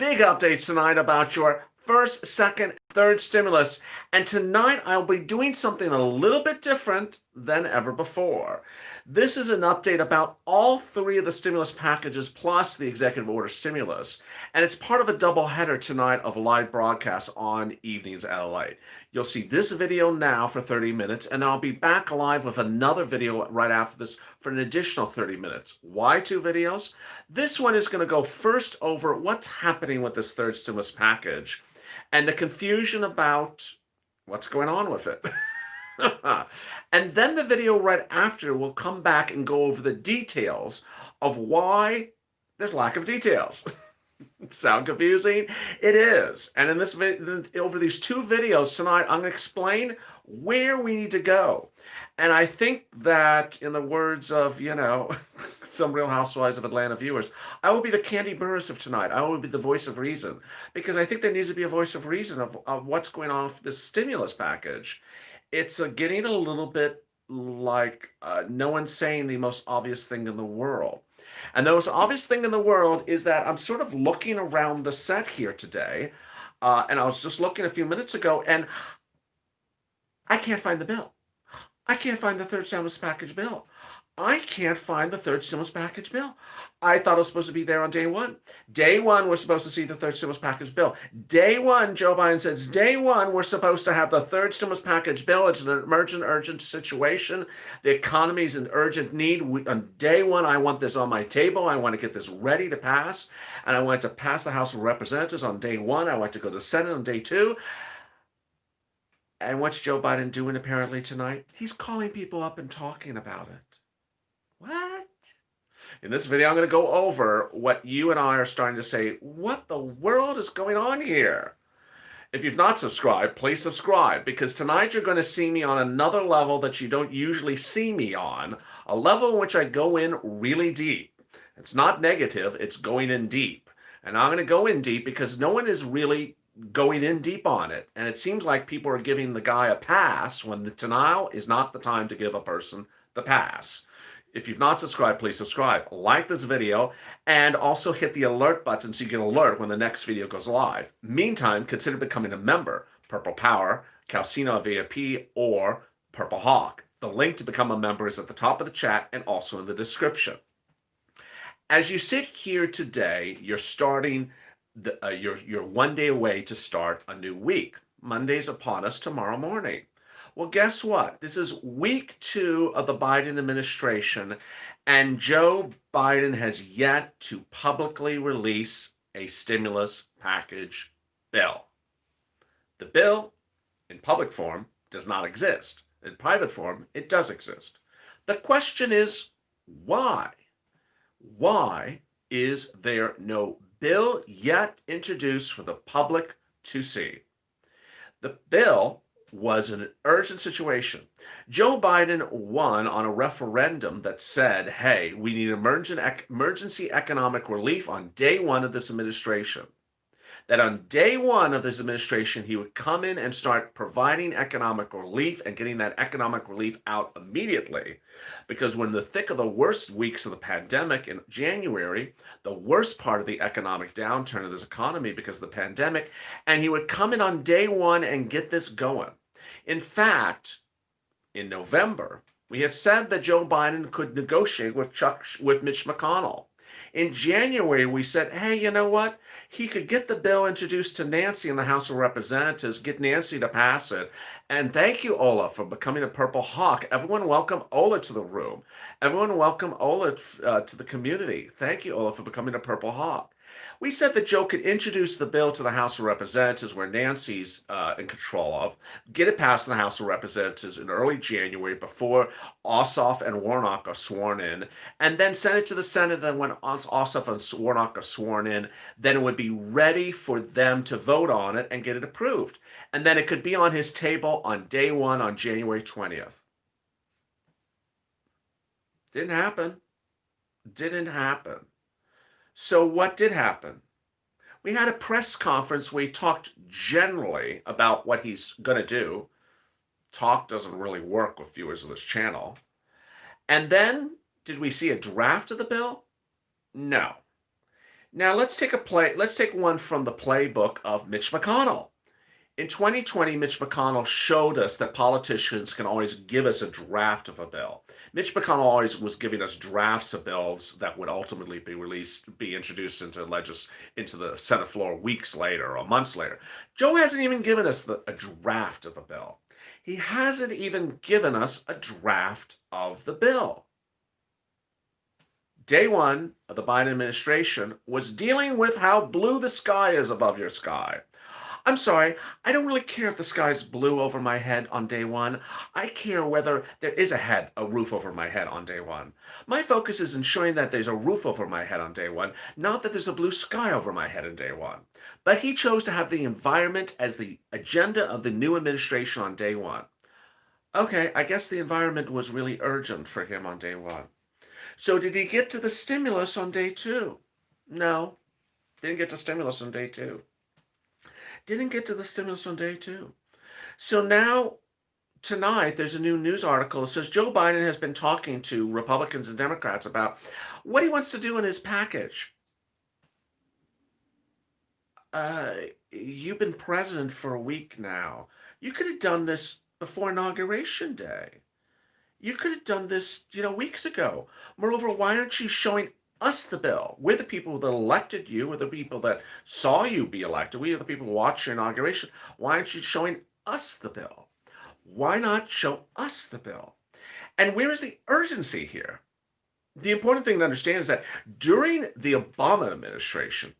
big updates tonight about your first, second, third stimulus. And tonight I'll be doing something a little bit different than ever before. This is an update about all three of the stimulus packages plus the executive order stimulus. And it's part of a double header tonight of live broadcast on Evenings LA. You'll see this video now for 30 minutes, and then I'll be back live with another video right after this for an additional 30 minutes. Why two videos? This one is going to go first over what's happening with this third stimulus package and the confusion about what's going on with it. And then the video right after will come back and go over the details of why there's lack of details. Sound confusing? It is. And in this over these two videos tonight, I'm going to explain where we need to go. And I think that, in the words of, some Real Housewives of Atlanta viewers, I will be the Candy Burris of tonight. I will be the voice of reason, because I think there needs to be a voice of reason of what's going on with this stimulus package. It's getting a little bit like no one's saying the most obvious thing in the world. And the most obvious thing in the world is that I'm sort of looking around the set here today, and I was just looking a few minutes ago, and I can't find the bill. I can't find the third stimulus package bill. I can't find the third stimulus package bill. I thought it was supposed to be there on day one. Day one, we're supposed to see the third stimulus package bill. Day one, Joe Biden says, day one, we're supposed to have the third stimulus package bill. It's an emergent, urgent situation. The economy is in urgent need. On day one, I want this on my table. I want to get this ready to pass. And I want to pass the House of Representatives on day one. I want to go to the Senate on day two. And what's Joe Biden doing apparently tonight? He's calling people up and talking about it. What? In this video, I'm going to go over what you and I are starting to say, what the world is going on here? If you've not subscribed, please subscribe, because tonight you're going to see me on another level that you don't usually see me on, a level in which I go in really deep. It's not negative, it's going in deep. And I'm going to go in deep because no one is really going in deep on it. And it seems like people are giving the guy a pass when the denial is not the time to give a person the pass. If you've not subscribed, please subscribe, like this video, and also hit the alert button so you get alert when the next video goes live. Meantime, consider becoming a member, Purple Power, Calcino VIP, or Purple Hawk. The link to become a member is at the top of the chat and also in the description. As you sit here today, you're starting, you're 1 day away to start a new week. Monday's upon us tomorrow morning. Well, guess what? This is week 2 of the Biden administration, and Joe Biden has yet to publicly release a stimulus package bill. The bill, in public form, does not exist. In private form, it does exist. The question is, why? Why is there no bill yet introduced for the public to see? The bill was an urgent situation. Joe Biden won on a referendum that said, hey, we need emergency economic relief on day one of this administration. That on day one of this administration, he would come in and start providing economic relief and getting that economic relief out immediately. Because when the thick of the worst weeks of the pandemic in January, the worst part of the economic downturn of this economy because of the pandemic, and he would come in on day one and get this going. In fact, in November, we had said that Joe Biden could negotiate with Mitch McConnell. In January, we said, hey, you know what? He could get the bill introduced to Nancy in the House of Representatives, get Nancy to pass it. And thank you, Ola, for becoming a Purple Hawk. Everyone welcome Ola to the room. Everyone welcome Ola to the community. Thank you, Ola, for becoming a Purple Hawk. We said that Joe could introduce the bill to the House of Representatives, where Nancy's in control of, get it passed in the House of Representatives in early January before Ossoff and Warnock are sworn in, and then send it to the Senate. Then when Ossoff and Warnock are sworn in, then it would be ready for them to vote on it and get it approved. And then it could be on his table on day one on January 20th. Didn't happen. Didn't happen. So what did happen? We had a press conference where he talked generally about what he's going to do. Talk doesn't really work with viewers of this channel. And then, did we see a draft of the bill? No. Now let's take one from the playbook of Mitch McConnell. In 2020, Mitch McConnell showed us that politicians can always give us a draft of a bill. Mitch McConnell always was giving us drafts of bills that would ultimately be introduced into the Senate floor weeks later or months later. Joe hasn't even given us a draft of a bill. He hasn't even given us a draft of the bill. Day one of the Biden administration was dealing with how blue the sky is above your sky. I'm sorry, I don't really care if the sky's blue over my head on day one. I care whether there is a roof over my head on day one. My focus is ensuring that there's a roof over my head on day one, not that there's a blue sky over my head on day one. But he chose to have the environment as the agenda of the new administration on day one. Okay, I guess the environment was really urgent for him on day one. So did he get to the stimulus on day two? No, didn't get to stimulus on day two. Didn't get to the stimulus on day two. So now, tonight, there's a new news article that says Joe Biden has been talking to Republicans and Democrats about what he wants to do in his package. You've been president for a week now. You could have done this before Inauguration Day. You could have done this, weeks ago. Moreover, why aren't you showing us the bill? We're the people that elected you. We're the people that saw you be elected. We are the people who watched your inauguration. Why aren't you showing us the bill? Why not show us the bill? And where is the urgency here? The important thing to understand is that during the Obama administration,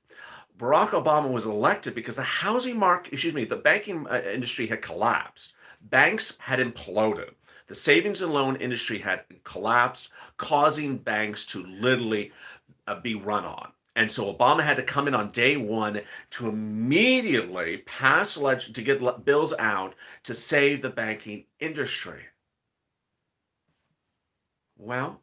Barack Obama was elected because the banking industry had collapsed. Banks had imploded. The savings and loan industry had collapsed, causing banks to literally be run on. And so Obama had to come in on day one to immediately to get bills out to save the banking industry. Well,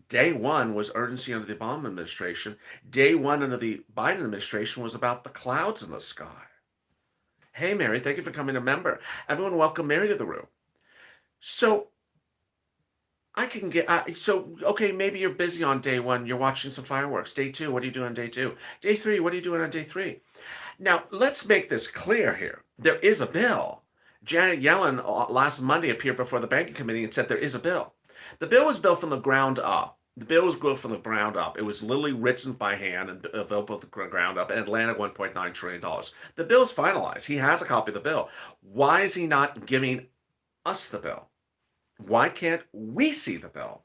day one was urgency under the Obama administration. Day one under the Biden administration was about the clouds in the sky. Hey, Mary, thank you for coming a member. Everyone welcome Mary to the room. So okay, maybe you're busy on day one. You're watching some fireworks. Day two, what are you doing on day two? Day three, what are you doing on day three? Now, let's make this clear here. There is a bill. Janet Yellen last Monday appeared before the Banking Committee and said there is a bill. The bill was built from the ground up. The bill was built from the ground up. It was literally written by hand and built from the ground up, and it landed $1.9 trillion. The bill is finalized. He has a copy of the bill. Why is he not giving us the bill? Why can't we see the bill?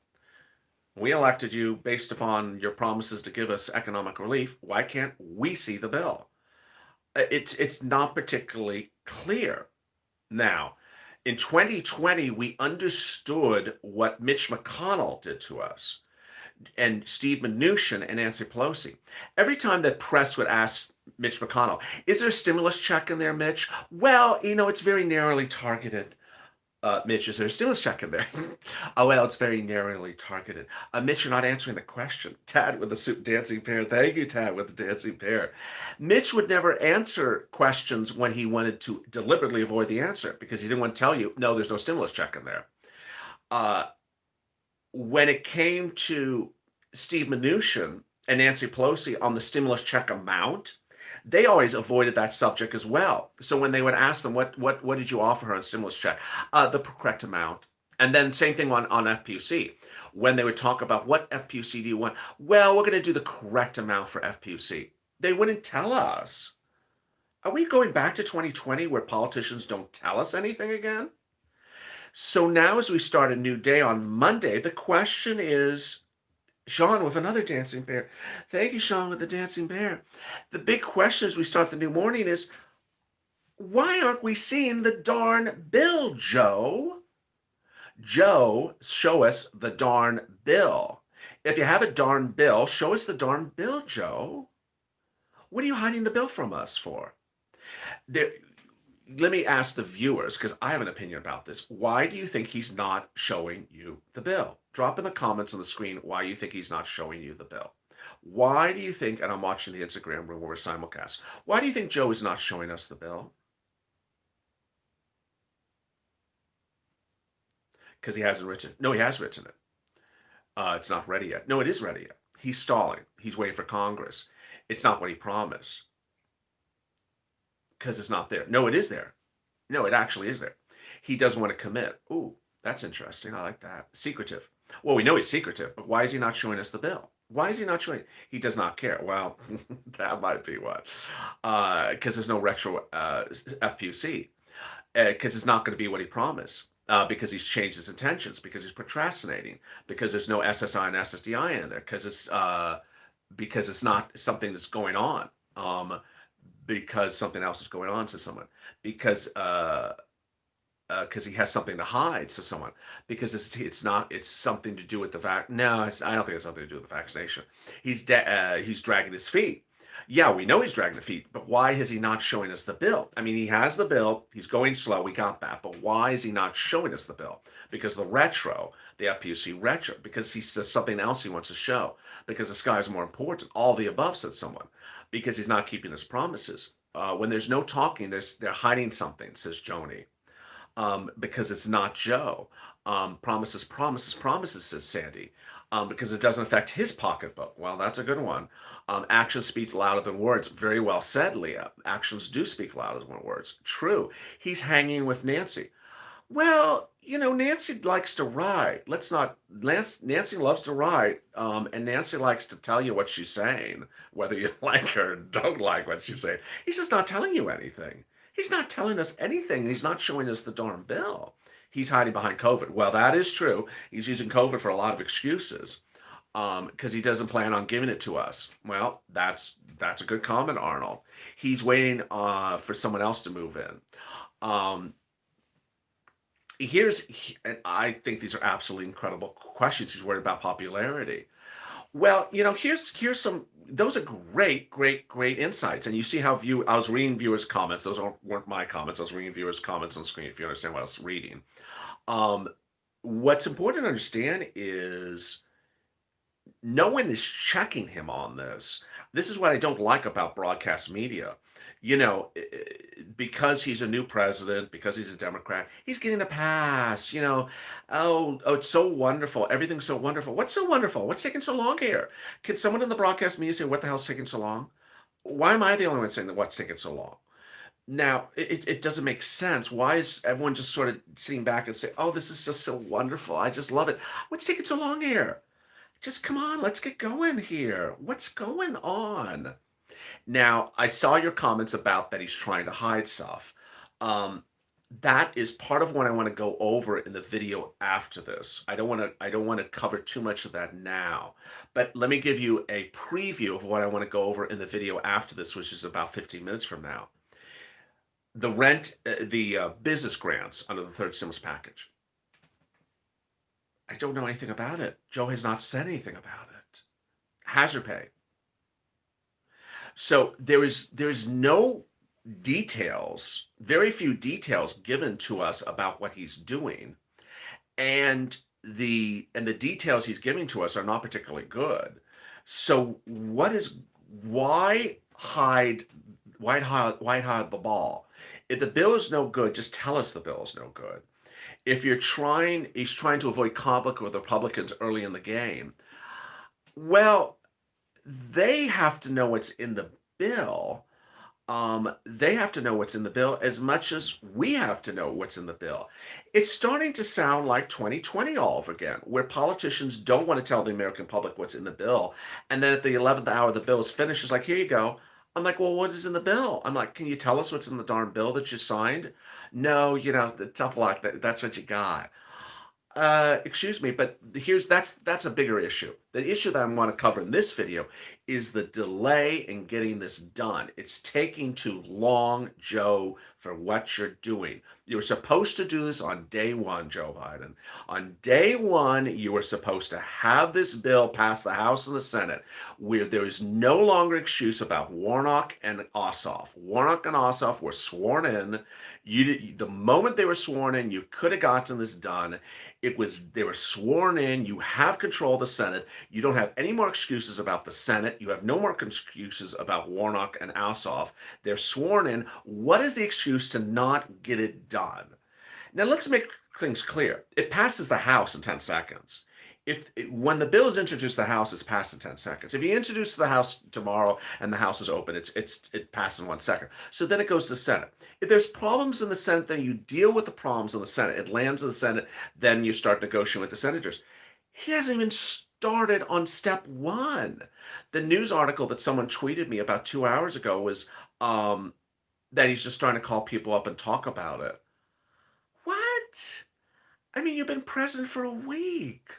We elected you based upon your promises to give us economic relief. Why can't we see the bill? It's not particularly clear. Now, in 2020, we understood what Mitch McConnell did to us, and Steve Mnuchin and Nancy Pelosi. Every time that press would ask Mitch McConnell, is there a stimulus check in there, Mitch? Well, it's very narrowly targeted. Mitch, is there a stimulus check in there? Oh, well, it's very narrowly targeted. Mitch, you're not answering the question. Tad with the dancing pear. Thank you, Tad with the dancing pear. Mitch would never answer questions when he wanted to deliberately avoid the answer because he didn't want to tell you, no, there's no stimulus check in there. When it came to Steve Mnuchin and Nancy Pelosi on the stimulus check amount, they always avoided that subject as well. So when they would ask them, what did you offer her on stimulus check? The correct amount. And then same thing on FPUC. When they would talk about what FPUC do you want? Well, we're going to do the correct amount for FPUC. They wouldn't tell us. Are we going back to 2020 where politicians don't tell us anything again? So now as we start a new day on Monday, the question is, Sean with another dancing bear. Thank you, Sean, with the dancing bear. The big question as we start the new morning is, why aren't we seeing the darn bill, Joe? Joe, show us the darn bill. If you have a darn bill, show us the darn bill, Joe. What are you hiding the bill from us for? Let me ask the viewers, because I have an opinion about this. Why do you think he's not showing you the bill? Drop in the comments on the screen why you think he's not showing you the bill. Why do you think, and I'm watching the Instagram room where we're simulcast, why do you think Joe is not showing us the bill? Because he hasn't written it. No, he has written it. It's not ready yet. No, it is ready yet. He's stalling. He's waiting for Congress. It's not what he promised because it's not there. No, it is there. No, it actually is there. He doesn't want to commit. Ooh, that's interesting. I like that. Secretive. Well, we know he's secretive, but why is he not showing us the bill? Why is he not showing? He does not care. Well, that might be what. Because there's no retro FPUC. Because it's not going to be what he promised. Because he's changed his intentions. Because he's procrastinating. Because there's no SSI and SSDI in there. Because it's not something that's going on. Because something else is going on to someone. Because he has something to hide to someone, because it's something to do with the vac. No, I don't think it's something to do with the vaccination. He's dragging his feet. Yeah, we know he's dragging the feet, but why is he not showing us the bill? I mean, he has the bill. He's going slow. We got that, but why is he not showing us the bill? Because the FPUC retro, because he says something else he wants to show. Because the sky is more important. All the above, said someone. Because he's not keeping his promises. When there's no talking, they're hiding something, says Joni. Because it's not Joe. Promises, says Sandy. Because it doesn't affect his pocketbook. Well, that's a good one. Actions speak louder than words. Very well said, Leah. Actions do speak louder than words. True. He's hanging with Nancy. Well, Nancy likes to write. Nancy loves to write, and Nancy likes to tell you what she's saying, whether you like her or don't like what she's saying. He's just not telling you anything. He's not telling us anything. He's not showing us the darn bill. He's hiding behind COVID. Well, that is true. He's using COVID for a lot of excuses, because he doesn't plan on giving it to us. Well, that's a good comment, Arnold. He's waiting for someone else to move in. And I think these are absolutely incredible questions. He's worried about popularity. Well, here's some. Those are great insights. And you see how I was reading viewers' comments. Those weren't my comments. I was reading viewers' comments on screen, if you understand what I was reading. What's important to understand is no one is checking him on this. This is what I don't like about broadcast media. Because he's a new president, because he's a Democrat, he's getting a pass. Oh, it's so wonderful. Everything's so wonderful. What's so wonderful? What's taking so long here? Can someone in the broadcast media say, what the hell's taking so long? Why am I the only one saying that what's taking so long? Now, it doesn't make sense. Why is everyone just sort of sitting back and say, oh, this is just so wonderful. I just love it. What's taking so long here? Just come on, let's get going here. What's going on? Now, I saw your comments about that he's trying to hide stuff. That is part of what I want to go over in the video after this. I don't want to cover too much of that now, but let me give you a preview of what I want to go over in the video after this, which is about 15 minutes from now. The business grants under the third stimulus package. I don't know anything about it. Joe has not said anything about it. Hazard pay. So there's no details, very few details given to us about what he's doing, and the details he's giving to us are not particularly good. So why hide the ball? If the bill is no good, just tell us the bill is no good. If he's trying to avoid conflict with Republicans early in the game, well, they have to know what's in the bill. They have to know what's in the bill as much as we have to know what's in the bill. It's starting to sound like 2020 all over again, where politicians don't want to tell the American public what's in the bill. And then at the 11th hour, the bill is finished. It's like, here you go. I'm like, well, what is in the bill? I'm like, can you tell us what's in the darn bill that you signed? No, the tough luck. That's what you got. Excuse me, but that's a bigger issue. The issue that I want to cover in this video is the delay in getting this done. It's taking too long, Joe, for what you're doing. You were supposed to do this on day one, Joe Biden. On day one, you were supposed to have this bill pass the House and the Senate, where there is no longer excuse about Warnock and Ossoff. Warnock and Ossoff were sworn in. The moment they were sworn in, you could have gotten this done. They were sworn in. You have control of the Senate. You don't have any more excuses about the Senate. You have no more excuses about Warnock and Ossoff. They're sworn in. What is the excuse to not get it done? Now, let's make things clear. It passes the House in 10 seconds. when the bill is introduced to the House, it's passed in 10 seconds. If you introduce to the House tomorrow and the House is open, it passes in 1 second. So then it goes to the Senate. If there's problems in the Senate, then you deal with the problems in the Senate. It lands in the Senate, then you start negotiating with the senators. He hasn't even started on step one. The news article that someone tweeted me about 2 hours ago was that he's just trying to call people up and talk about it. What? I mean, you've been president for a week.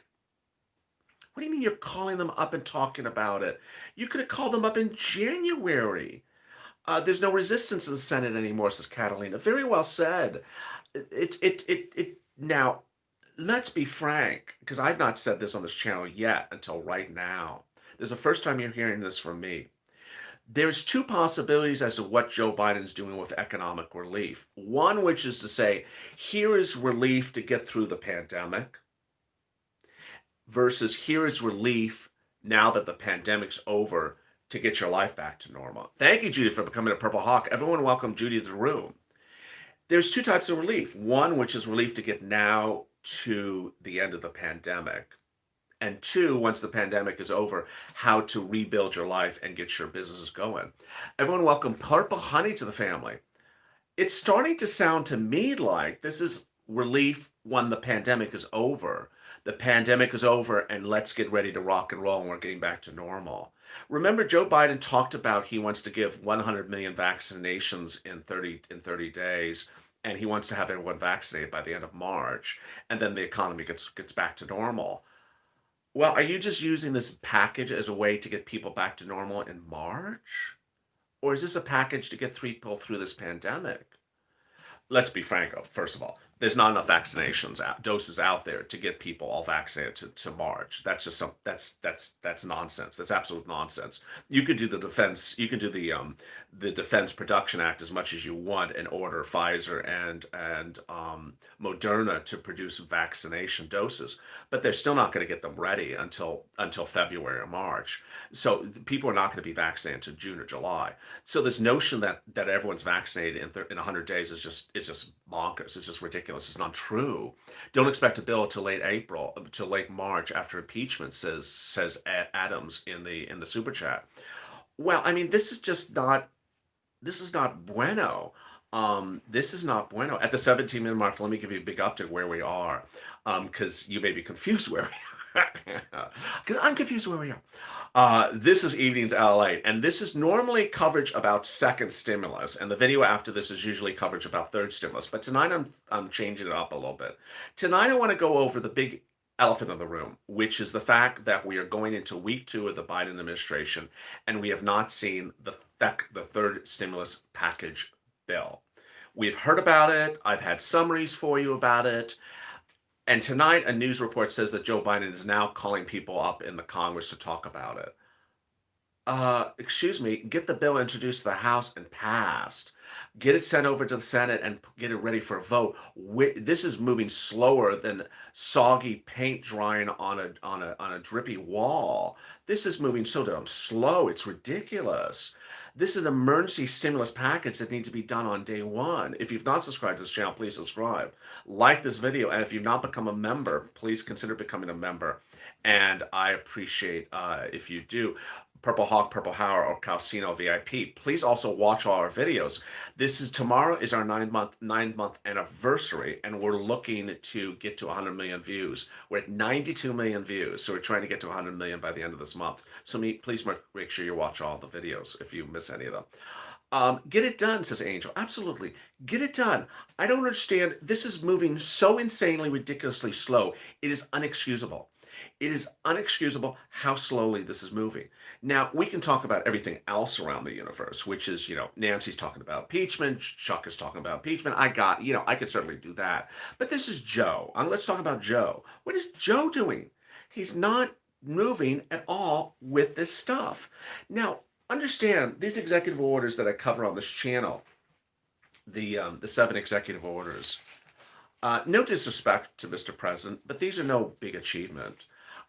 What do you mean you're calling them up and talking about it? You could have called them up in January. There's no resistance in the Senate anymore, says Catalina. Very well said. Now, let's be frank, because I've not said this on this channel yet until right now. This is the first time you're hearing this from me. There's two possibilities as to what Joe Biden's doing with economic relief. One, which is to say, here is relief to get through the pandemic, versus here is relief now that the pandemic's over to get your life back to normal. Thank you, Judy, for becoming a Purple Hawk. Everyone welcome Judy to the room. There's two types of relief. One, which is relief to get now to the end of the pandemic. And two, once the pandemic is over, how to rebuild your life and get your businesses going. Everyone welcome Purple Honey to the family. It's starting to sound to me like this is relief when the pandemic is over. The pandemic is over and let's get ready to rock and roll and we're getting back to normal. Remember, Joe Biden talked about he wants to give 100 million vaccinations in 30 days, and he wants to have everyone vaccinated by the end of March, and then the economy gets back to normal. Well, are you just using this package as a way to get people back to normal in March? Or is this a package to get people through this pandemic? Let's be frank, first of all, there's not enough doses out there to get people all vaccinated to March. That's just that's nonsense. That's absolute nonsense. You could do the Defense Production Act as much as you want and order Pfizer and Moderna to produce vaccination doses, but they're still not going to get them ready until February or March. So people are not going to be vaccinated until June or July. So this notion that everyone's vaccinated in 100 days is just bonkers. It's just ridiculous. It's not true. Don't expect a bill till late March after impeachment, says Adams in the super chat. Well, I mean, this is not bueno. This is not bueno. At the 17-minute mark, let me give you a big update where we are, because you may be confused where we are. Because I'm confused where we are. This is Evenings LA, and this is normally coverage about second stimulus, and the video after this is usually coverage about third stimulus. But tonight I'm changing it up a little bit. Tonight I want to go over the big elephant in the room, which is the fact that we are going into week 2 of the Biden administration, and we have not seen the third stimulus package bill. We've heard about it. I've had summaries for you about it. And tonight, a news report says that Joe Biden is now calling people up in the Congress to talk about it. Excuse me, get the bill introduced to the House and passed. Get it sent over to the Senate and get it ready for a vote. This is moving slower than soggy paint drying on a drippy wall. This is moving so damn slow. It's ridiculous. This is an emergency stimulus package that needs to be done on day one. If you've not subscribed to this channel, please subscribe. Like this video, and if you've not become a member, please consider becoming a member. And I appreciate if you do. Purple Hawk, Purple Hour, or Calcino VIP. Please also watch all our videos. Tomorrow is our 9-month anniversary, and we're looking to get to 100 million views. We're at 92 million views, so we're trying to get to 100 million by the end of this month. So please make sure you watch all the videos if you miss any of them. Get it done, says Angel. Absolutely. Get it done. I don't understand. This is moving so insanely, ridiculously slow. It is unexcusable. It is unexcusable how slowly this is moving. Now, we can talk about everything else around the universe, which is, Nancy's talking about impeachment, Chuck is talking about impeachment. I could certainly do that. But this is Joe. Let's talk about Joe. What is Joe doing? He's not moving at all with this stuff. Now, understand these executive orders that I cover on this channel, the 7 executive orders. No disrespect to Mr. President, but these are no big achievement.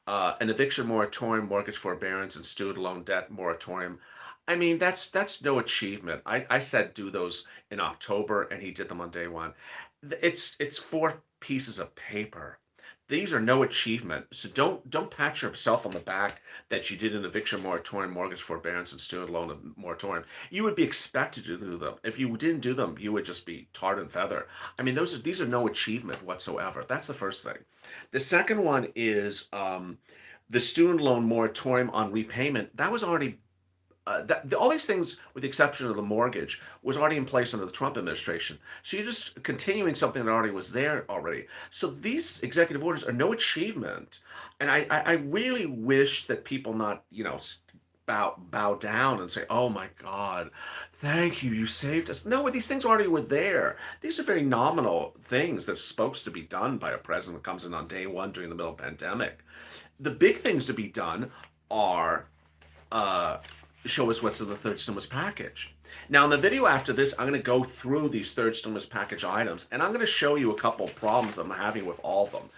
An eviction moratorium, mortgage forbearance, and student loan debt moratorium. I mean, that's no achievement. I said do those in October, and he did them on day one. It's 4 pieces of paper. These are no achievement. So don't pat yourself on the back that you did an eviction moratorium, mortgage forbearance, and student loan moratorium. You would be expected to do them. If you didn't do them, you would just be tarred and feather. I mean, these are no achievement whatsoever. That's the first thing. The second one is the student loan moratorium on repayment. That was already all these things, with the exception of the mortgage, was already in place under the Trump administration. So you're just continuing something that already was there already. So these executive orders are no achievement, and I really wish that people not bow down and say, "Oh my God, thank you, you saved us." No, these things already were there. These are very nominal things that are supposed to be done by a president that comes in on day one during the middle of a pandemic. The big things to be done are uh, show us what's in the third stimulus package. Now, in the video after this, I'm going to go through these third stimulus package items, and I'm going to show you a couple of problems that I'm having with all of them.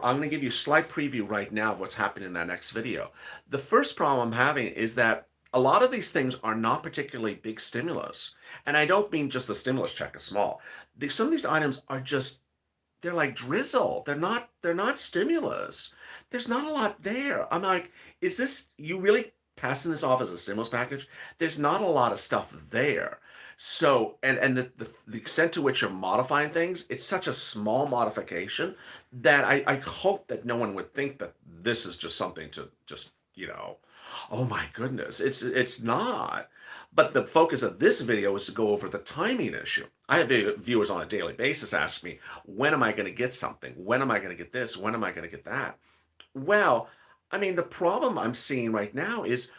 I'm going to give you a slight preview right now of what's happening in that next video. The first problem I'm having is that a lot of these things are not particularly big stimulus, and I don't mean just the stimulus check is small. Some of these items are just, they're like drizzle. They're not stimulus. There's not a lot there. I'm like, is this, you really passing this off as a stimulus package? There's not a lot of stuff there. So, and the extent to which you're modifying things, it's such a small modification that I hope that no one would think that this is just something to just, oh my goodness, it's not. But the focus of this video is to go over the timing issue. I have viewers on a daily basis ask me, when am I going to get something? When am I going to get this? When am I going to get that? Well, I mean, the problem I'm seeing right now is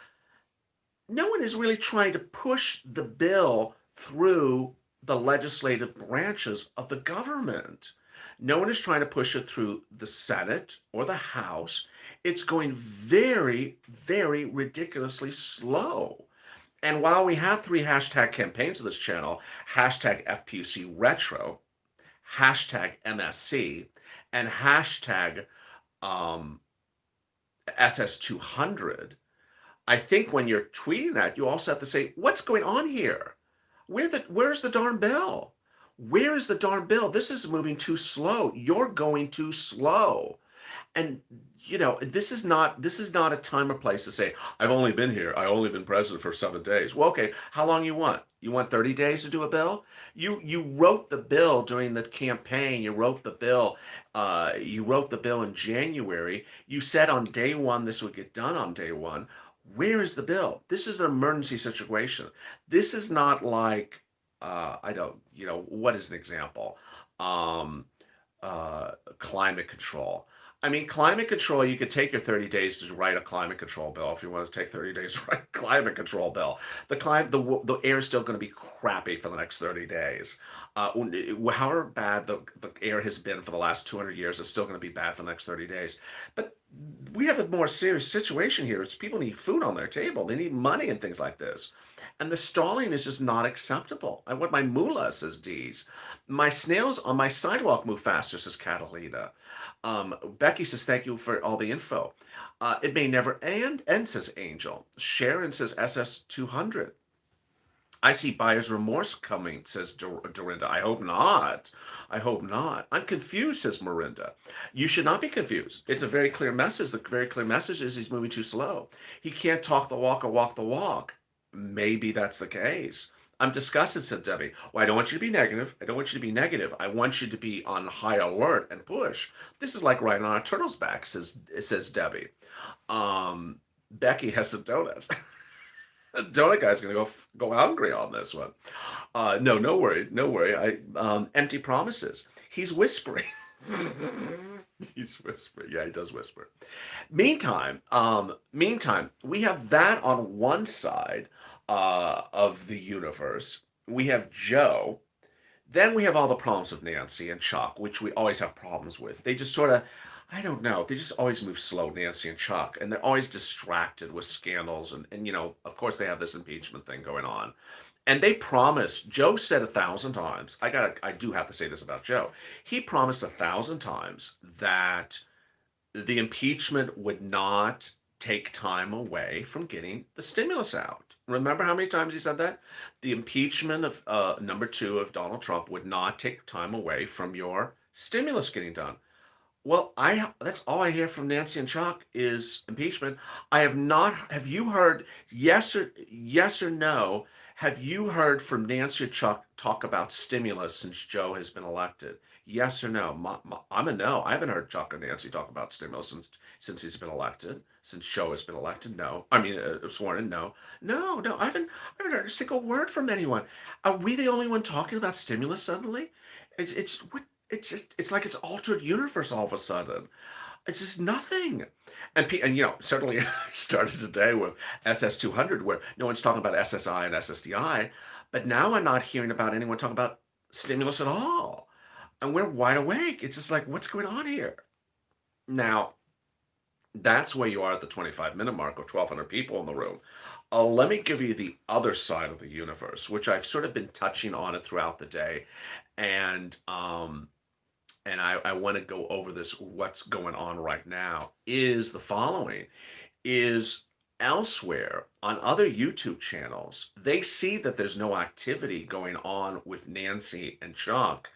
no one is really trying to push the bill through the legislative branches of the government. No one is trying to push it through the Senate or the House. It's going very, very ridiculously slow. And while we have 3 hashtag campaigns on this channel, hashtag FPUC retro, hashtag MSC, and hashtag um, SS200, I think when you're tweeting that, you also have to say, what's going on here? Where's the darn bill? Where is the darn bill? This is moving too slow. You're going too slow. And this is not a time or place to say, I've only been here. I've only been president for 7 days. Well, okay, how long you want? You want 30 days to do a bill? You wrote the bill during the campaign. You wrote the bill. You wrote the bill in January. You said on day one this would get done on day one. Where is the bill? This is an emergency situation. This is not like I don't. What is an example? Um, Climate control. I mean, climate control, you could take your 30 days to write a climate control bill if you want to take 30 days to write a climate control bill. The air is still going to be crappy for the next 30 days. However bad the air has been for the last 200 years, it's still going to be bad for the next 30 days. But we have a more serious situation here. It's people need food on their table. They need money and things like this. And the stalling is just not acceptable. I want my moolah, says Dees. My snails on my sidewalk move faster, says Catalina. Becky says, thank you for all the info. It may never end, says Angel. Sharon says SS200. I see buyer's remorse coming, says Dorinda. I hope not. I hope not. I'm confused, says Mirinda. You should not be confused. It's a very clear message. The very clear message is he's moving too slow. He can't talk the walk or walk the walk. Maybe that's the case. I'm disgusted, said Debbie. Well, I don't want you to be negative. I don't want you to be negative. I want you to be on high alert and push. This is like riding on a turtle's back, says Debbie. Becky has some donuts. Donut guy's gonna go hungry on this one. No worry, no worry. Empty promises. He's whispering. He's whispering. Yeah, he does whisper. Meantime, we have that on one side of the universe. We have Joe. Then we have all the problems with Nancy and Chuck, which we always have problems with. They just sort of, I don't know, they just always move slow, Nancy and Chuck, and they're always distracted with scandals. And of course, they have this impeachment thing going on. And they promised, Joe said 1,000 times, I do have to say this about Joe. He promised 1,000 times that the impeachment would not take time away from getting the stimulus out. Remember how many times he said that? The impeachment of number 2 of Donald Trump would not take time away from your stimulus getting done. Well, that's all I hear from Nancy and Chuck is impeachment. I have not. Have you heard yes or no? Have you heard from Nancy or Chuck talk about stimulus since Joe has been elected? Yes or no? I'm a no. I haven't heard Chuck and Nancy talk about stimulus since he's been elected. Since Joe has been elected, no. I mean, sworn in, no. No. I haven't heard a single word from anyone. Are we the only one talking about stimulus suddenly? What it's like it's altered universe all of a sudden. It's just nothing. And certainly I started today with SS200 where no one's talking about SSI and SSDI, but now I'm not hearing about anyone talking about stimulus at all. And we're wide awake. It's just like, what's going on here? Now, that's where you are at the 25-minute mark with 1,200 people in the room. Let me give you the other side of the universe, which I've sort of been touching on it throughout the day. And I want to go over this. What's going on right now is the following: is elsewhere on other YouTube channels, they see that there's no activity going on with Nancy and Chuck,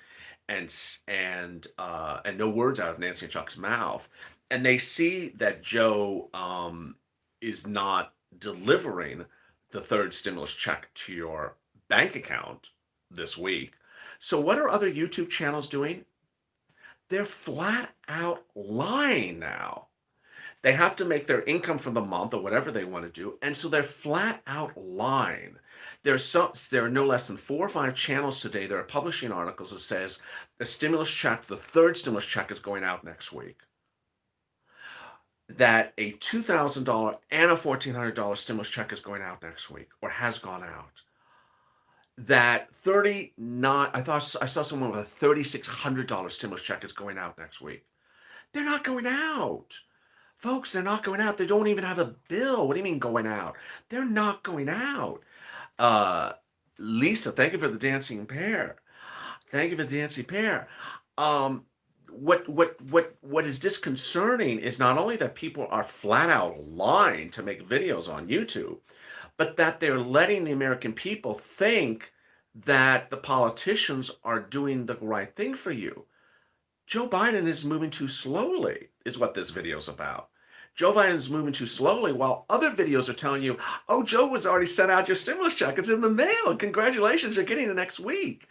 and no words out of Nancy and Chuck's mouth, and they see that Joe is not delivering the third stimulus check to your bank account this week. So what are other YouTube channels doing? They're flat out lying now. They have to make their income from the month or whatever they want to do, and so they're flat out lying. There are no less than 4 or 5 channels today that are publishing articles that says the stimulus check, the third stimulus check, is going out next week. That a $2,000 and a $1,400 stimulus check is going out next week, or has gone out. That I saw someone with a $3,600 stimulus check is going out next week. They're not going out. Folks, they're not going out. They don't even have a bill. What do you mean going out? They're not going out. Lisa, thank you for the dancing pair. Thank you for the dancing pair. What is disconcerting is not only that people are flat out lying to make videos on YouTube, but that they're letting the American people think that the politicians are doing the right thing for you. Joe Biden is moving too slowly, is what this video is about. Joe Biden is moving too slowly, while other videos are telling you, oh, Joe has already sent out your stimulus check. It's in the mail. Congratulations, you're getting it next week.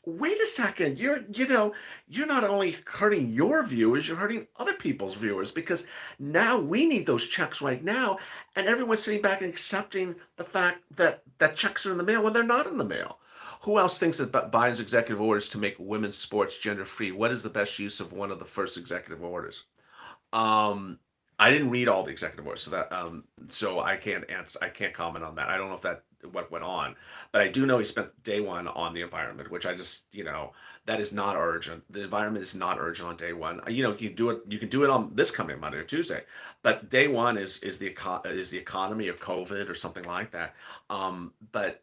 Wait a second. You're not only hurting your viewers, you're hurting other people's viewers, because now we need those checks right now, and everyone's sitting back and accepting the fact that checks are in the mail when they're not in the mail. Who else thinks that Biden's executive orders to make women's sports gender free? What is the best use of one of the first executive orders? I didn't read all the executive orders, so I can't answer. I can't comment on that. I don't know if that what went on, but I do know he spent day one on the environment, which I just that is not urgent. The environment is not urgent on day one. You can do it on this coming Monday or Tuesday, but day one is the economy of COVID or something like that. But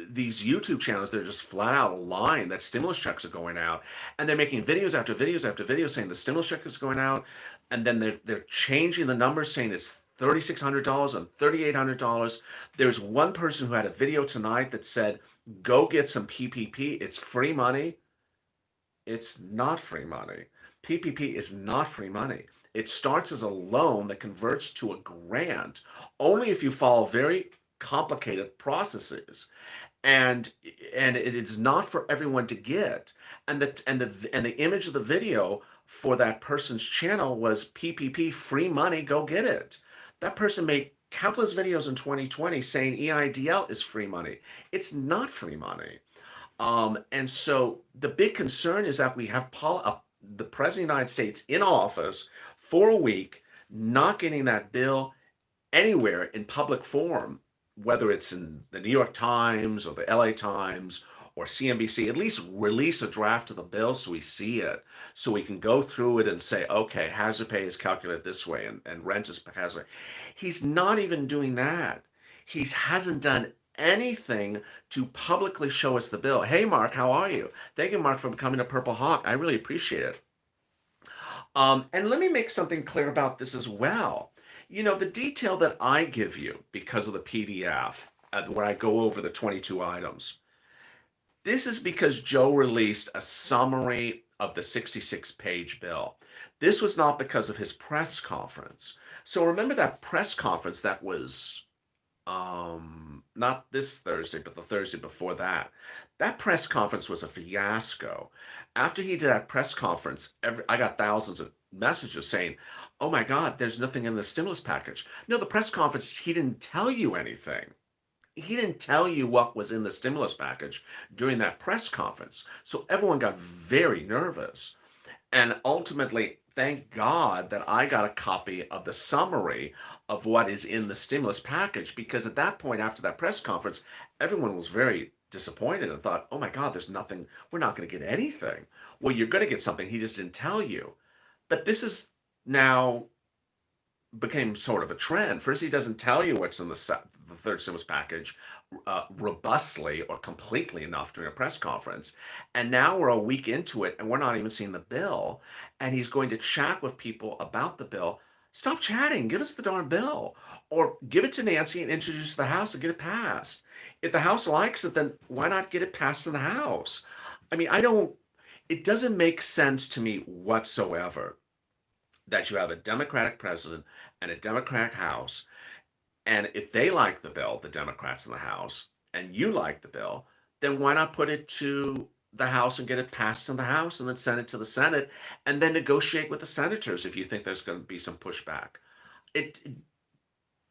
these YouTube channels, they're just flat out lying that stimulus checks are going out, and they're making videos after videos after videos saying the stimulus check is going out, and then they're changing the numbers, saying it's $3,600 and $3,800. There's one person who had a video tonight that said, "Go get some PPP. It's free money." It's not free money. PPP is not free money. It starts as a loan that converts to a grant only if you follow very complicated processes, and it is not for everyone to get. And the image of the video for that person's channel was PPP, free money, go get it. That person made countless videos in 2020 saying EIDL is free money. It's not free money. And so the big concern is that we have the President of the United States in office for a week, not getting that bill anywhere in public forum, whether it's in the New York Times or the LA Times or CNBC. At least release a draft of the bill so we see it, so we can go through it and say, okay, hazard pay is calculated this way and rent is hazard. He's not even doing that. He hasn't done anything to publicly show us the bill. Hey, Mark, how are you? Thank you, Mark, for becoming a Purple Hawk. I really appreciate it. And let me make something clear about this as well. The detail that I give you because of the PDF, where I go over the 22 items, this is because Joe released a summary of the 66-page bill. This was not because of his press conference. So remember that press conference that was not this Thursday, but the Thursday before that. That press conference was a fiasco. After he did that press conference, I got thousands of messages saying, "Oh my God, there's nothing in the stimulus package." No, the press conference, he didn't tell you anything. He didn't tell you what was in the stimulus package during that press conference. So everyone got very nervous. And ultimately, thank God that I got a copy of the summary of what is in the stimulus package, because at that point, after that press conference, everyone was very disappointed and thought, oh my God, there's nothing, we're not going to get anything. Well, you're going to get something. He just didn't tell you. But this is now became sort of a trend. First, he doesn't tell you what's in the third stimulus package robustly or completely enough during a press conference. And now we're a week into it and we're not even seeing the bill. And he's going to chat with people about the bill. Stop chatting. Give us the darn bill. Or give it to Nancy and introduce the House and get it passed. If the House likes it, then why not get it passed in the House? I mean, it doesn't make sense to me whatsoever that you have a Democratic president and a Democratic House, and if they like the bill, the Democrats in the House, and you like the bill, then why not put it to the House and get it passed in the House and then send it to the Senate and then negotiate with the senators if you think there's going to be some pushback?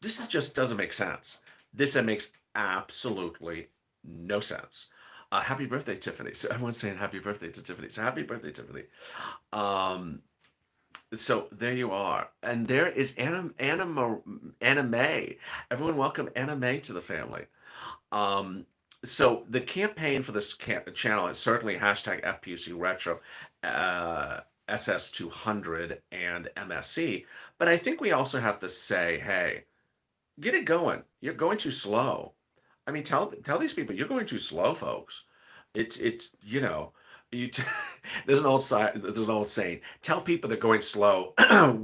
This just doesn't make sense. This makes absolutely no sense. Happy birthday, Tiffany. So everyone's saying happy birthday to Tiffany. So happy birthday, Tiffany. So there you are. And there is Anna May. Everyone welcome Anna May to the family. So the campaign for this channel is certainly hashtag FPUC Retro, SS200 and MSC. But I think we also have to say, hey, get it going. You're going too slow. I mean, tell these people you're going too slow, folks. It's there's an old saying: tell people they're going slow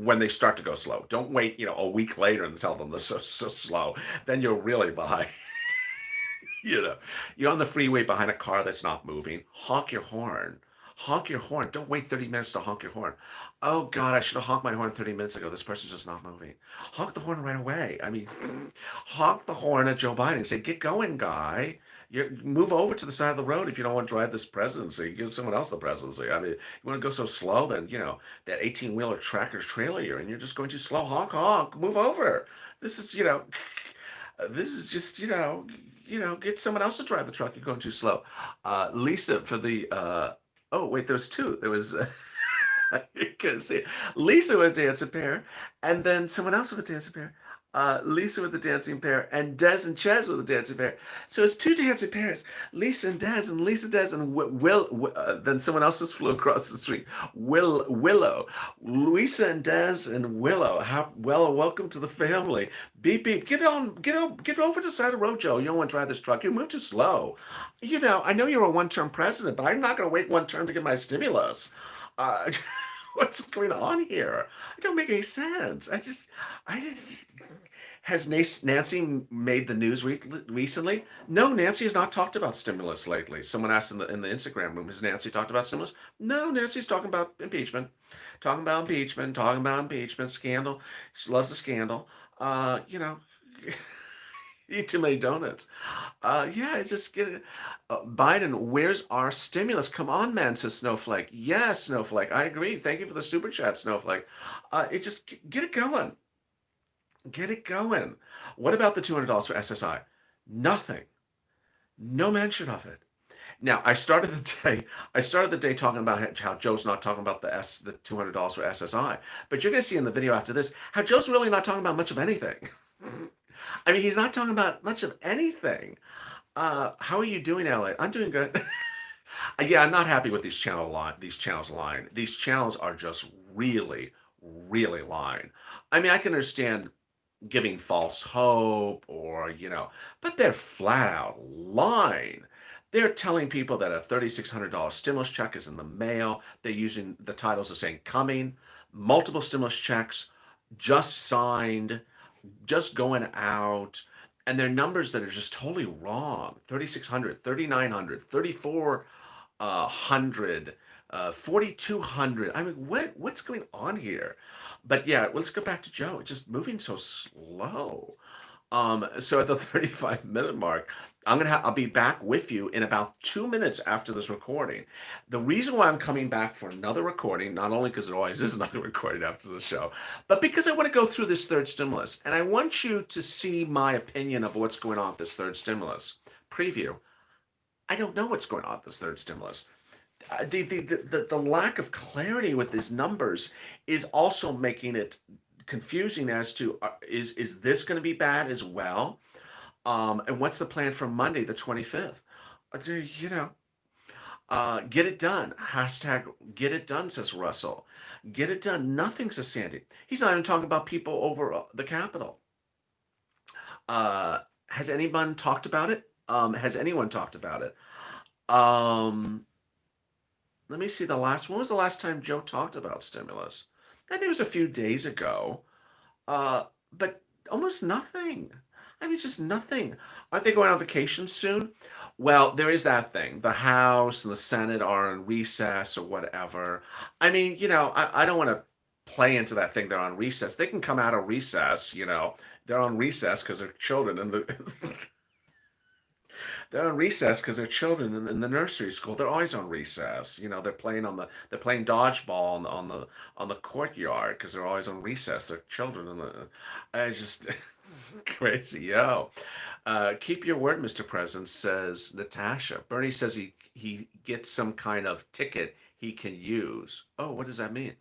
when they start to go slow. Don't wait, a week later and tell them they're so slow. Then you're really behind. You're on the freeway behind a car that's not moving. Honk your horn. Honk your horn. Don't wait 30 minutes to honk your horn. Oh God, I should have honked my horn 30 minutes ago. This person's just not moving. Honk the horn right away. I mean, honk the horn at Joe Biden and say, get going, guy. You move over to the side of the road if you don't want to drive this presidency. Give someone else the presidency. I mean, you want to go so slow, then, that 18-wheeler tractor trailer you're in, you're just going too slow. Honk, honk. Move over. This is just, get someone else to drive the truck. You're going too slow. Lisa for the, oh, wait, there was two. There was, you couldn't see it. Lisa with a dancing pair, and then someone else with a dancing pair. Lisa with the dancing pair, and Des and Ches with the dancing pair. So it's two dancing pairs, Lisa and Des, and Lisa, Des, and then someone else just flew across the street. Willow. Lisa and Des and Willow. Welcome to the family. Beep, beep. Get over to the side of the road, Joe. You don't want to drive this truck. You move too slow. I know you're a one-term president, but I'm not going to wait one term to get my stimulus. What's going on here? It don't make any sense. Has Nancy made the news recently? No, Nancy has not talked about stimulus lately. Someone asked in the Instagram room, has Nancy talked about stimulus? No, Nancy's talking about impeachment. Talking about impeachment, scandal. She loves the scandal. Eat too many donuts. Just get it. Biden, where's our stimulus? Come on, man, says Snowflake. Yes, Snowflake, I agree. Thank you for the super chat, Snowflake. Just get it going. Get it going. What about the $200 for SSI? Nothing. No mention of it. Now, I started the day talking about how Joe's not talking about the $200 for SSI, but you're going to see in the video after this how Joe's really not talking about much of anything. I mean, he's not talking about much of anything. How are you doing, LA? I'm doing good. Yeah, I'm not happy with these channels lying. These channels are just really, really lying. I mean, I can understand giving false hope or, but they're flat out lying. They're telling people that a $3,600 stimulus check is in the mail. They're using the titles of saying coming, multiple stimulus checks, just signed, just going out, and they're numbers that are just totally wrong. 3,600, 3,900, 3,400, 4,200. I mean, what's going on here? But yeah, let's go back to Joe. It's just moving so slow. So at the 35-minute mark, I'll be back with you in about 2 minutes after this recording. The reason why I'm coming back for another recording, not only because there always is another recording after the show, but because I want to go through this third stimulus, and I want you to see my opinion of what's going on with this third stimulus. Preview. I don't know what's going on with this third stimulus. The lack of clarity with these numbers is also making it confusing as to is this going to be bad as well? And what's the plan for Monday, the 25th? You know, get it done. Hashtag get it done, says Russell. Get it done. Nothing, says Sandy. He's not even talking about people over the Capitol. Has anyone talked about it? Has anyone talked about it? Let me see when was the last time Joe talked about stimulus? I think it was a few days ago. But almost nothing. I mean, just nothing. Aren't they going on vacation soon? Well, there is that thing. The House and the Senate are in recess or whatever. I mean, I don't want to play into that thing. They're on recess. They can come out of recess, They're on recess because they're children and they're on recess because they're children in the nursery school. They're always on recess. They're playing dodgeball on the courtyard because they're always on recess. They're children and I just crazy. Yo. Keep your word, Mr. President, says Natasha. Bernie says he gets some kind of ticket he can use. Oh, what does that mean?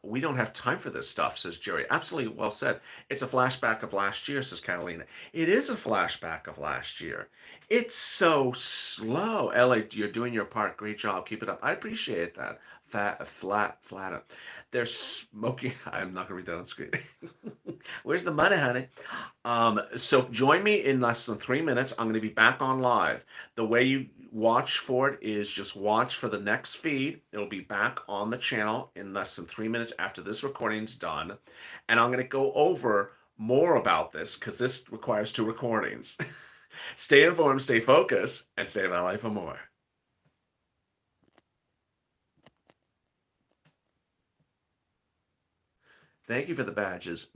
We don't have time for this stuff, says Jerry. Absolutely well said. It's a flashback of last year, says Catalina. It is a flashback of last year. It's so slow. Ellie, you're doing your part. Great job. Keep it up. I appreciate that. Flat. They're smoking. I'm not going to read that on screen. Where's the money, honey? So join me in less than 3 minutes. I'm going to be back on live. The way you watch for it is just watch for the next feed. It'll be back on the channel in less than 3 minutes after this recording's done. And I'm going to go over more about this because this requires 2 recordings. Stay informed, stay focused, and stay my life for more. Thank you for the badges.